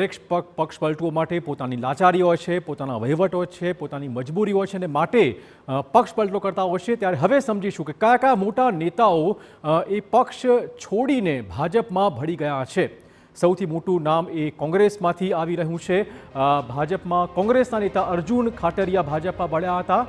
પક્ષ પલટુઓ માટે પોતાની લાચારી હોય છે, પોતાના વહીવટ હોય છે, પોતાની મજબૂરી હોય છે અને માટે પક્ષ પલટો કરતા હોય છે। ત્યારે હવે સમજીશું કે કયા કયા મોટા નેતાઓ એ પક્ષ છોડીને ભાજપમાં ભળી ગયા છે। સૌથી મોટું નામ એ કોંગ્રેસમાંથી આવી રહ્યું છે। ભાજપમાં કોંગ્રેસના નેતા અર્જુન ખાટરિયા ભાજપમાં ભળ્યા હતા।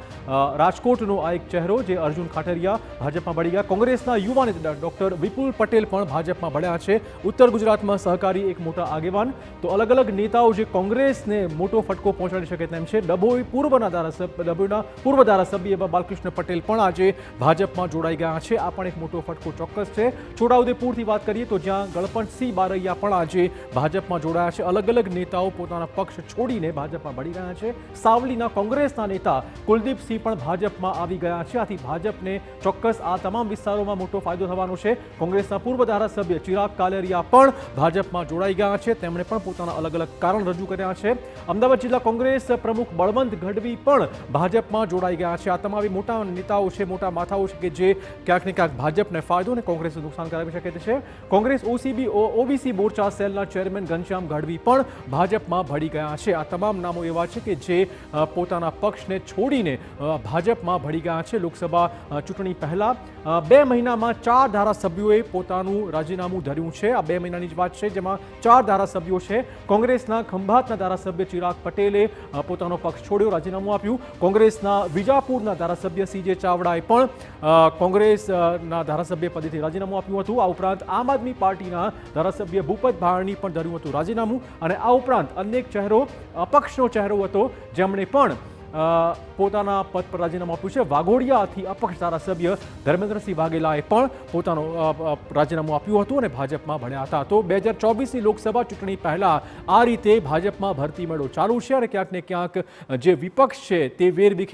રાજકોટનો આ એક ચહેરો જે અર્જુન ખાટરિયા ભાજપમાં ભળી ગયા। કોંગ્રેસના યુવા નેતા ડોક્ટર વિપુલ પટેલ પણ ભાજપમાં ભળ્યા છે। ઉત્તર ગુજરાતમાં સહકારી એક મોટા આગેવાન। તો અલગ અલગ નેતાઓ જે કોંગ્રેસને મોટો ફટકો પહોંચાડી શકે તેમ છે। ડભોઈ ડભોઈના પૂર્વ ધારાસભ્ય એવા બાલકૃષ્ણ પટેલ પણ આજે ભાજપમાં જોડાઈ ગયા છે। આ પણ એક મોટો ફટકો ચોક્કસ છે। છોટાઉદેપુરથી વાત કરીએ તો જ્યાં ગણપતસિંહ બારૈયા પણ આજે ભાજપમાં જોડાયા છે। અલગ અલગ નેતાઓ પોતાના પક્ષ છોડીને ભાજપમાં ભળી રહ્યા છે। સાવલીના કોંગ્રેસના નેતા કુલદીપસિંહ પણ ભાજપમાં આવી ગયા છે। આથી ભાજપને ચોક્કસ આ તમામ વિસ્તારોમાં મોટો ફાયદો થવાનો છે। કોંગ્રેસના પૂર્વ ધારાસભ્ય ચિરાગ કાલેરિયા પણ ભાજપમાં જોડાઈ ગયા છે। તેમણે પણ પોતાના અલગ અલગ કારણ રજૂ કર્યા છે। અમદાવાદ જિલ્લા કોંગ્રેસ પ્રમુખ બળવંત ગઢવી પણ ભાજપમાં જોડાઈ ગયા છે। આ તમામ મોટા નેતાઓ છે, મોટા માથાઓ છે કે જે ક્યાંક ને ક્યાંક ભાજપને ફાયદો અને કોંગ્રેસને નુકસાન કરાવી શકે છે। કોંગ્રેસ ઓબીસી મોરચા સેલના ચેરમેન ઘનશ્યામ ગઢવી પણ ભાજપમાં ભળી ગયા છે। આ તમામ નામો એવા છે કે જે પોતાના પક્ષને છોડીને ભાજપમાં ભળી ગયા છે। લોકસભા ચૂંટણી પહેલા 2 મહિનામાં 4 ધારાસભ્યોએ પોતાનું રાજીનામું ધર્યું છે। આ 2 મહિનાની જ વાત છે જેમાં 4 ધારાસભ્યો છે। કોંગ્રેસના ખંભાતના ધારાસભ્ય ચિરાગ પટેલે પોતાનો પક્ષ છોડ્યો, રાજીનામું આપ્યું। કોંગ્રેસના વિજાપુરના ધારાસભ્ય સીજે ચાવડાએ પણ કોંગ્રેસના ધારાસભ્ય પદેથી રાજીનામું આપ્યું હતું। આ ઉપરાંત આમ આદમી પાર્ટીના ધારાસભ્ય ભૂપત ભારની પણ ધર્યું હતું રાજીનામું। અને આ ઉપરાંત અનેક ચહેરો અપક્ષનો ચહેરો હતો જેમણે પણ પોતાના પદ પર રાજીનામું આપ્યું છે। વાઘોડિયાથી અપક્ષ ધારાસભ્ય ધર્મેન્દ્રસિંહ વાઘેલાએ પણ પોતાનું રાજીનામું આપ્યું હતું અને ભાજપમાં ભળ્યા હતા। તો 2024ની લોકસભા ચૂંટણી પહેલા આ રીતે ભાજપમાં ભરતી મેળો ચાલુ છે અને ક્યાંક ને ક્યાંક જે વિપક્ષ છે તે વેરવિખેર